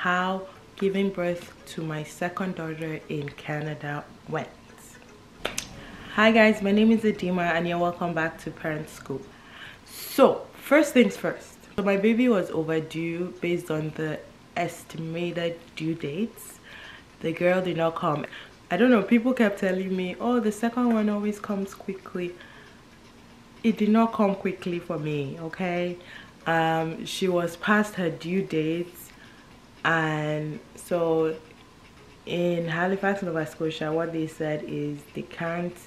how giving birth to my second daughter in Canada went. Hi guys, my name is Adima and you're welcome back to Parentscoop. So first things first, so my baby was overdue based on the estimated due dates. The girl did not come. I don't know, people kept telling me, oh, the second one always comes quickly. It did not come quickly for me, okay? She was past her due dates, and so in Halifax, Nova Scotia, what they said is they can't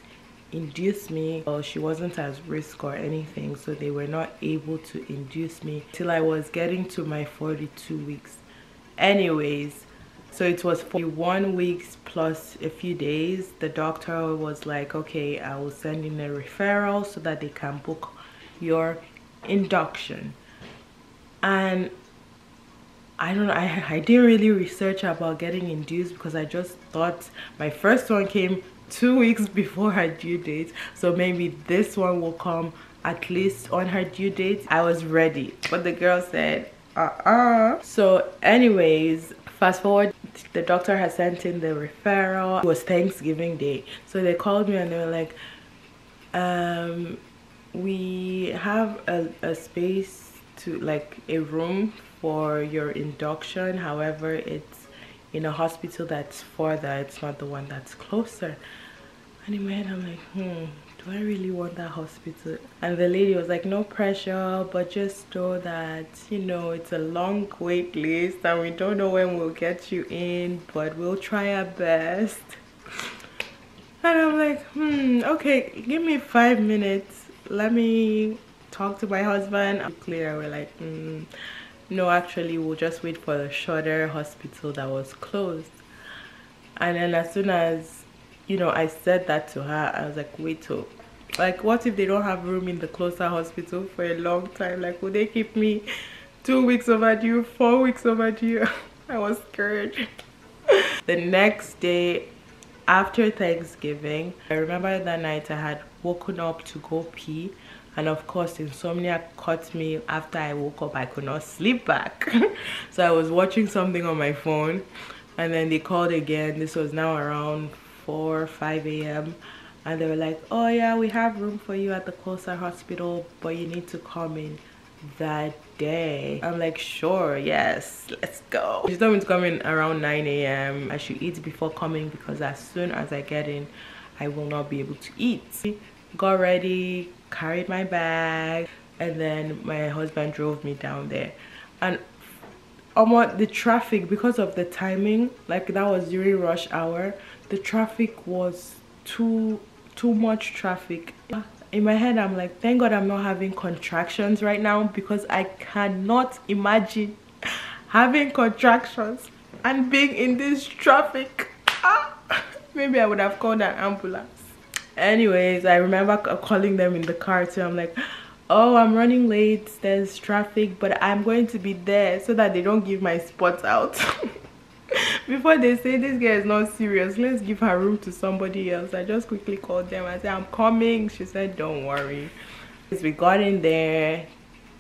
induce me, or she wasn't at risk or anything, so they were not able to induce me till I was getting to my 42 weeks. Anyways, so it was 41 weeks plus a few days. The doctor was like, okay, I will send in a referral so that they can book your induction. And I don't know, I didn't really research about getting induced because I just thought my first one came 2 weeks before her due date, so maybe this one will come at least on her due date. I was ready, but the girl said so anyways, fast forward, the doctor had sent in the referral. It was Thanksgiving Day, so they called me and they were like, we have a space to, like, a room for your induction, however it's in a hospital that's further, it's not the one that's closer. And in my head I'm like, do I really want that hospital? And the lady was like, no pressure, but just know that, you know, it's a long wait list and we don't know when we'll get you in, but we'll try our best. And I'm like, okay, give me 5 minutes, let me talk to my husband. Clear, we're like, no, actually we'll just wait for the shorter hospital that was closed. And then as soon as, you know, I said that to her, I was like, wait till, like, what if they don't have room in the closer hospital for a long time? Like, will they keep me 2 weeks overdue, 4 weeks overdue? I was scared. The next day after Thanksgiving, I remember that night I had woken up to go pee, and of course insomnia caught me. After I woke up, I could not sleep back. So I was watching something on my phone, and then they called again. This was now around 4 or 5 a.m. and they were like, oh yeah, we have room for you at the closer hospital, but you need to come in that day. I'm like, sure, yes, let's go. She told me to come in around 9 a.m. I should eat before coming because as soon as I get in, I will not be able to eat. Got ready, carried my bag, and then my husband drove me down there. And the traffic, because of the timing, like that was during rush hour, the traffic was too much traffic. In my head I'm like, thank God I'm not having contractions right now, because I cannot imagine having contractions and being in this traffic. Maybe I would have called an ambulance. Anyways, I remember calling them in the car too. I'm like, oh, I'm running late, there's traffic, but I'm going to be there so that they don't give my spots out. Before they say this girl is not serious, let's give her room to somebody else. I just quickly called them. I said, I'm coming. She said, don't worry. We got in there.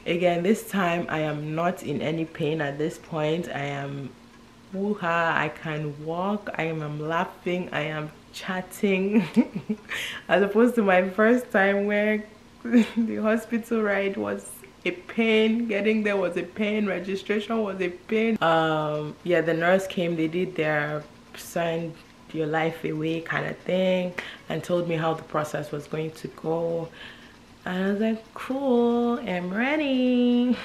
Again, this time I am not in any pain at this point. I am woo-ha, I can walk, I am laughing, I am chatting. As opposed to my first time where the hospital ride was a pain, getting there was a pain, registration was a pain. Yeah, the nurse came, they did their sign your life away kind of thing and told me how the process was going to go, and I was like, cool, I'm ready.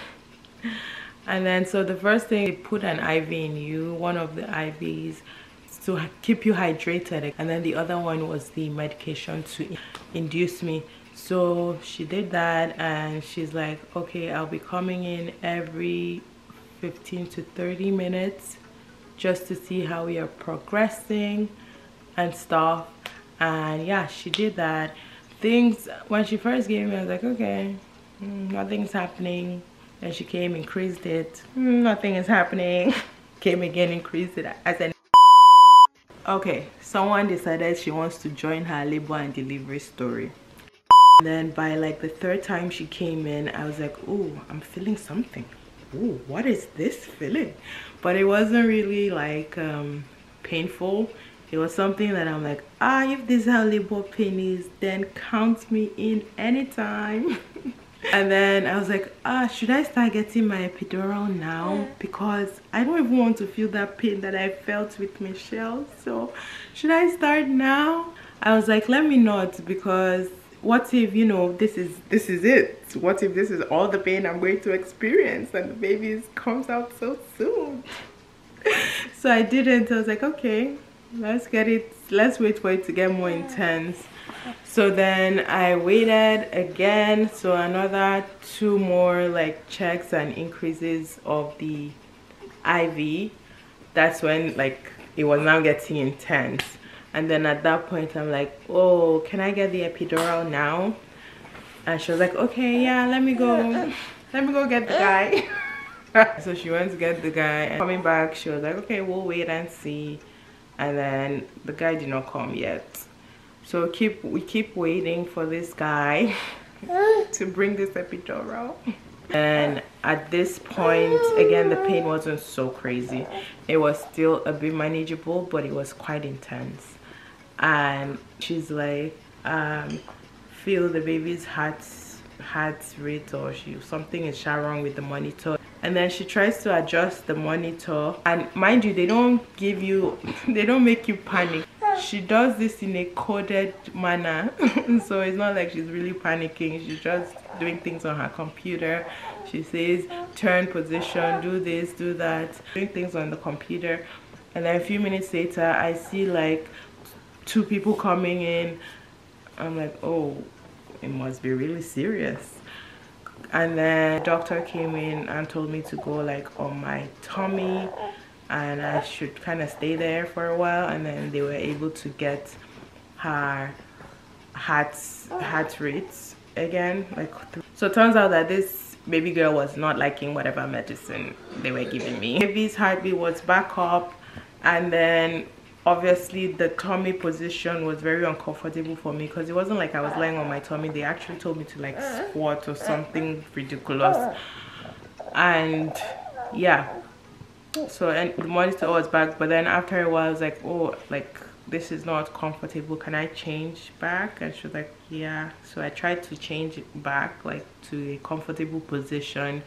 And then so the first thing, they put an IV in you, one of the IVs to keep you hydrated, and then the other one was the medication to induce me. So she did that, and she's like, okay, I'll be coming in every 15 to 30 minutes just to see how we are progressing and stuff. And yeah, she did that. Things, when she first gave me, I was like, okay, nothing's happening. Then she came, increased it, nothing is happening. Came again, increased it. I said, okay, someone decided she wants to join her labor and delivery story. And then by like the third time she came in, I was like, oh, I'm feeling something. ooh, what is this feeling? But it wasn't really like painful. It was something that I'm like, if this is how labor pain is, then count me in anytime. And then I was like, should I start getting my epidural now? Because I don't even want to feel that pain that I felt with Michelle. So should I start now? I was like, let me not, because what if, you know, this is it? What if this is all the pain I'm going to experience and the baby comes out so soon? So I didn't. I was like, okay, let's wait for it to get more intense. So then I waited again, so another 2 more like checks and increases of the IV. That's when like it was now getting intense. And then at that point I'm like, oh, can I get the epidural now? And she was like, okay, yeah, let me go get the guy. So she went to get the guy, and coming back she was like, okay, we'll wait and see. And then the guy did not come yet. So we keep waiting for this guy to bring this epidural. And at this point, again, the pain wasn't so crazy. It was still a bit manageable, but it was quite intense. And she's like, feel the baby's heart rate, or something is wrong with the monitor. And then she tries to adjust the monitor, and mind you, they don't make you panic. She does this in a coded manner. So it's not like she's really panicking. She's just doing things on her computer. She says turn position, do this, do that, doing things on the computer. And then a few minutes later I see like 2 people coming in. I'm like, oh, it must be really serious. And then the doctor came in and told me to go like on my tummy, and I should kind of stay there for a while. And then they were able to get her heart rates again. So it turns out that this baby girl was not liking whatever medicine they were giving me. Baby's heartbeat was back up, and then obviously the tummy position was very uncomfortable for me, because it wasn't like I was lying on my tummy. They actually told me to like squat or something ridiculous. And yeah, so, and the monitor was back, but then after a while I was like, oh, like this is not comfortable, can I change back? And she was like, yeah. So I tried to change it back like to a comfortable position,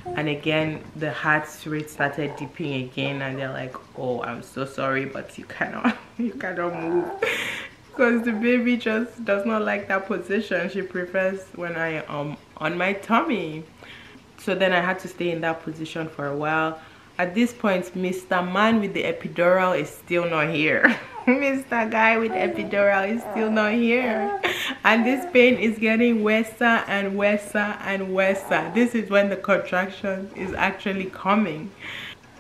and again the heart rate started dipping again, and they're like, oh, I'm so sorry, but you cannot move, because the baby just does not like that position. She prefers when I am on my tummy. So then I had to stay in that position for a while. At this point, Mr. Man with the epidural is still not here. Mr. Guy with epidural is still not here. And this pain is getting worse and worse and worse. This is when the contraction is actually coming.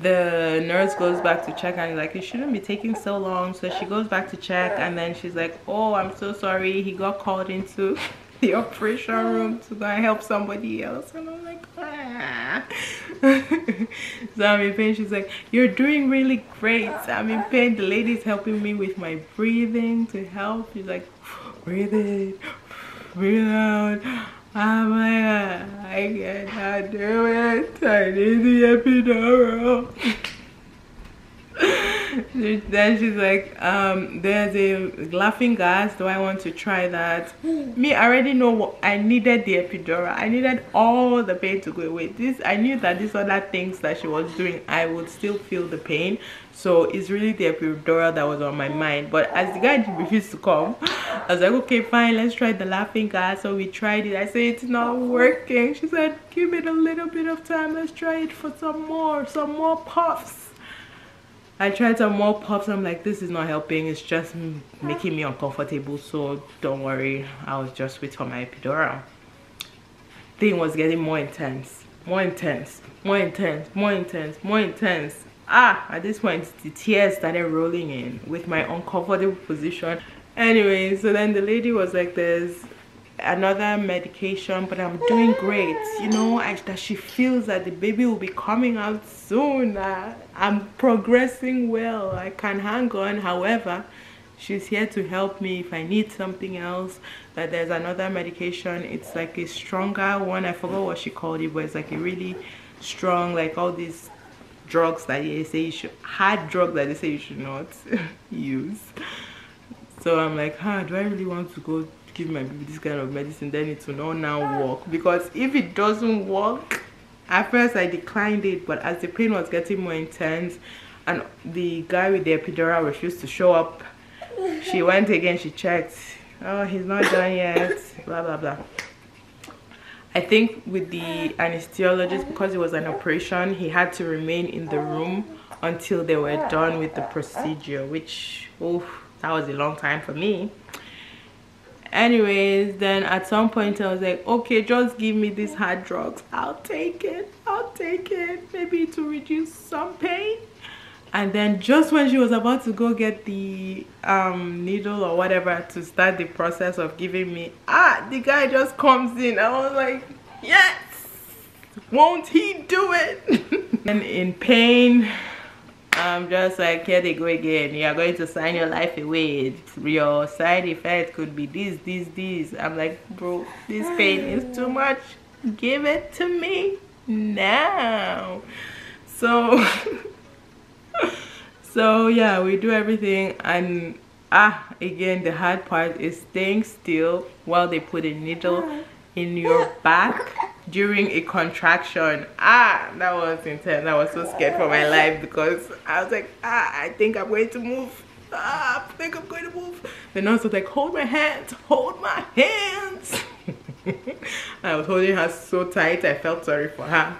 The nurse goes back to check and is like, it shouldn't be taking so long. So she goes back to check, and then she's like, oh, I'm so sorry, he got called into the operation room to go and help somebody else. And I'm like, so I'm in pain. She's like, you're doing really great. I'm in pain. The lady's helping me with my breathing to help. She's like, breathe in, breathe out. I'm like, I cannot do it. I need the epidural. Then she's like, there's a laughing gas. Do I want to try that? Me, I already know what I needed. The epidural. I needed all the pain to go away. I knew that these other things that she was doing, I would still feel the pain. So it's really the epidural that was on my mind. But as the guy refused to come, I was like, okay, fine, let's try the laughing gas. So we tried it. I said, it's not working. She said, give it a little bit of time. Let's try it for some more puffs. I tried some more puffs. I'm like, this is not helping. It's just making me uncomfortable. So don't worry, I'll just wait for my epidural. Thing was getting more intense, more intense, more intense, more intense, more intense. At this point the tears started rolling in with my uncomfortable position. Anyway, so then the lady was like, there's another medication, but I'm doing great, you know, that she feels that the baby will be coming out soon. I'm progressing well, I can hang on. However, she's here to help me if I need something else. That there's another medication, it's like a stronger one. I forgot what she called it, but it's like a really strong, like all these drugs that they say you should, hard drugs that they say you should not use. So I'm like, do I really want to go give my baby this kind of medicine? Then it will not now work, because if it doesn't work, at first I declined it, but as the pain was getting more intense and the guy with the epidural refused to show up, she went again, she checked, oh, he's not done yet, blah blah blah. I think with the anesthesiologist, because it was an operation, he had to remain in the room until they were done with the procedure, which, oh, that was a long time for me. Anyways, then at some point I was like, okay, just give me these hard drugs, I'll take it, maybe it will reduce some pain. And then just when she was about to go get the needle or whatever to start the process of giving me, the guy just comes in. I was like, yes, won't he do it? And in pain, I'm just like, here they go again, you are going to sign your life away, your side effect could be this. I'm like, bro, this pain is too much, give it to me now. So so yeah, we do everything, and again, the hard part is staying still while they put a needle in your back during a contraction. That was intense. I was so scared for my life, because I was like, I think I'm going to move. The nurse was like, hold my hands, hold my hands. I was holding her so tight, I felt sorry for her.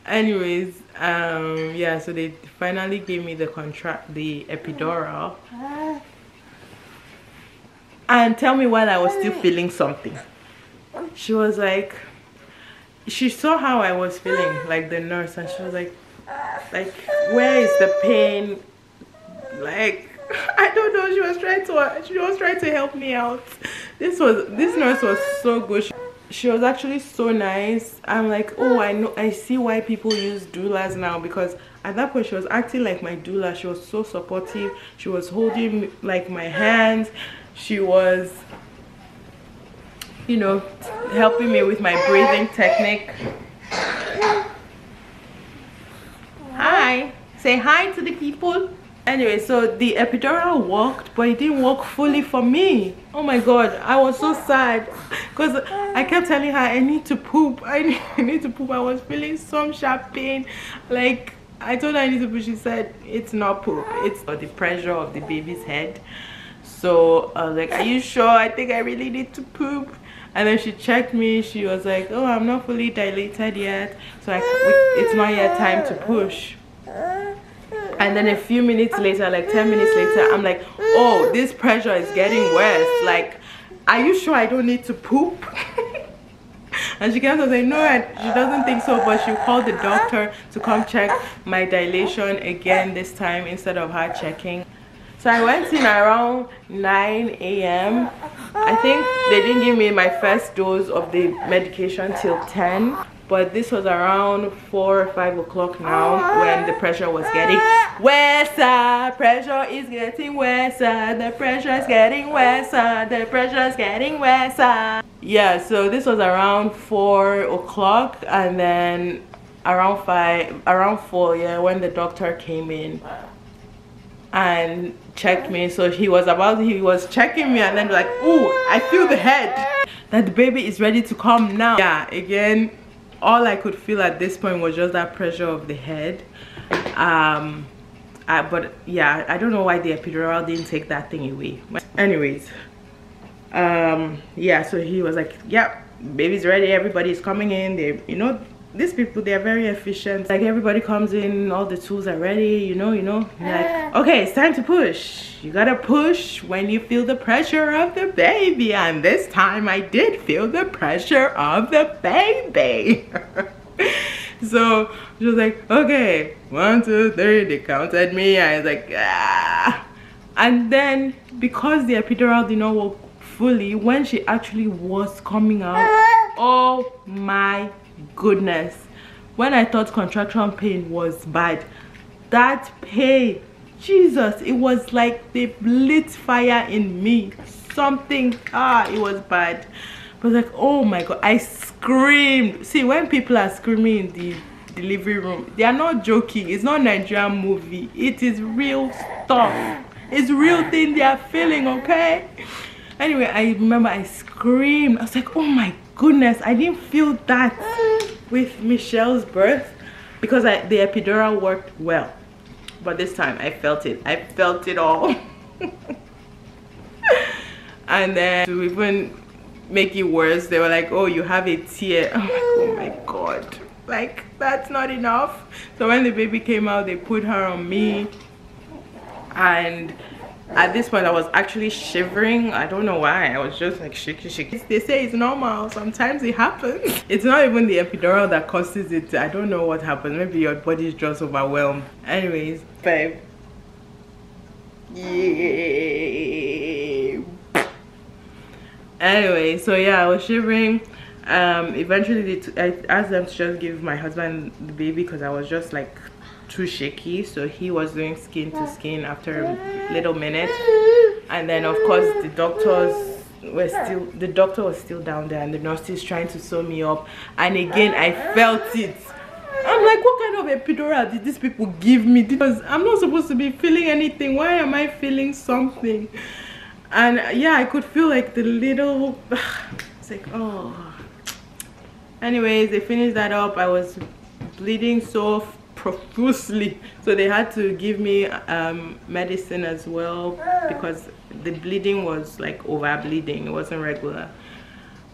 Anyways, yeah, so they finally gave me the epidural, and tell me while I was still feeling something. She was like, she saw how I was feeling, like the nurse, and she was like, where is the pain? Like, I don't know. She was trying to help me out. This nurse was so good. She was actually so nice. I'm like, oh, I see why people use doulas now, because at that point she was acting like my doula. She was so supportive. She was holding like my hands. She was, you know, helping me with my breathing technique. Hi, say hi to the people. Anyway, so the epidural worked, but it didn't work fully for me. Oh my god, I was so sad, because I kept telling her I need to poop, I need to poop. I was feeling some sharp pain. Like, I told her I need to poop. She said it's not poop, it's the pressure of the baby's head. So I was like, are you sure? I think I really need to poop. And then she checked me. She was like, oh, I'm not fully dilated yet, so it's not yet time to push. And then a few minutes later, like 10 minutes later, I'm like, oh, this pressure is getting worse. Like, are you sure I don't need to poop? And she kept on saying, no, she doesn't think so, but she'll call the doctor to come check my dilation again this time instead of her checking. So I went in around 9 a.m. I think they didn't give me my first dose of the medication till 10. But this was around 4 or 5 o'clock now, when the pressure was getting worse. Pressure is getting worse. The pressure is getting worse. The pressure is getting worse. Yeah, so this was around 4 o'clock, and then around 4, yeah, when the doctor came in and checked me. So he was checking me, and then like, ooh, I feel the head, that the baby is ready to come now. Yeah, again, all I could feel at this point was just that pressure of the head. But yeah, I don't know why the epidural didn't take that thing away. Anyways, yeah, so he was like, yep, baby's ready, everybody's coming in. They, you know, these people, they're very efficient. Like, everybody comes in, all the tools are ready, you know. Like, okay, it's time to push. You gotta push when you feel the pressure of the baby. And this time I did feel the pressure of the baby. So she was like, okay, 1, 2, 3. They counted me. I was like, ah. And then, because the epidural did not work fully, when she actually was coming out, oh my goodness, when I thought contraction pain was bad, that pain, Jesus, it was like they lit fire in me. Something, it was bad. I was like, oh my god, I screamed. See, when people are screaming in the delivery room, they are not joking. It's not a Nigerian movie. It is real stuff. It's real thing they are feeling, okay? Anyway, I remember I screamed. I was like, oh my goodness, I didn't feel that with Michelle's birth because the epidural worked well. But this time I felt it. I felt it all. And then to even make it worse, they were like, oh, you have a tear. I'm like, oh my god, like that's not enough. So when the baby came out, they put her on me, and at this point I was actually shivering. I don't know why. I was just like shaky. They say it's normal, sometimes it happens. It's not even the epidural that causes it. I don't know what happened. Maybe your body is just overwhelmed. Anyways, babe, yeah. Anyway, so yeah, I was shivering. Eventually I asked them to just give my husband the baby because I was just like too shaky. So he was doing skin to skin after a little minute, and then of course the doctor was still down there, and the nurse is trying to sew me up, and again I felt it. I'm like, what kind of epidural did these people give me? Because I'm not supposed to be feeling anything. Why am I feeling something? And yeah, I could feel like the little, it's like, oh. Anyways, they finished that up. I was bleeding so profusely, so they had to give me medicine as well because the bleeding was like over bleeding. It wasn't regular.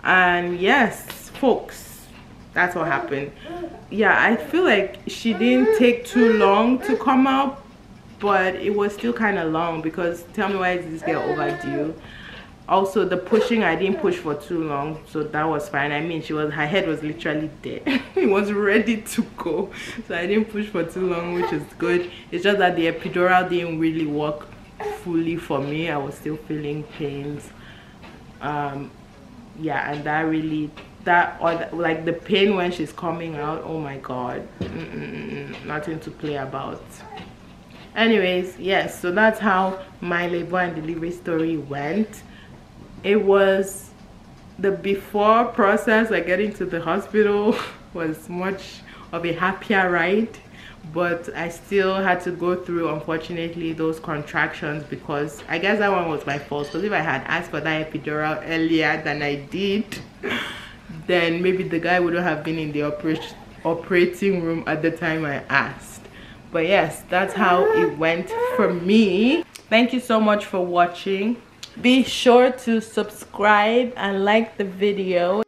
And yes, folks, that's what happened. Yeah, I feel like she didn't take too long to come out, but it was still kind of long because tell me, why is this girl overdue? Also, the pushing, I didn't push for too long, so that was fine. I mean, her head was literally dead. It was ready to go, so I didn't push for too long, which is good. It's just that the epidural didn't really work fully for me. I was still feeling pains. Yeah, and like the pain when she's coming out, oh my god, nothing to play about. Anyways, yes, so that's how my labor and delivery story went. It was the before process, like getting to the hospital was much of a happier ride, but I still had to go through, unfortunately, those contractions, because I guess that one was my fault. Because if I had asked for that epidural earlier than I did, then maybe the guy wouldn't have been in the operating room at the time I asked. But yes, that's how it went for me. Thank you so much for watching. Be sure to subscribe and like the video.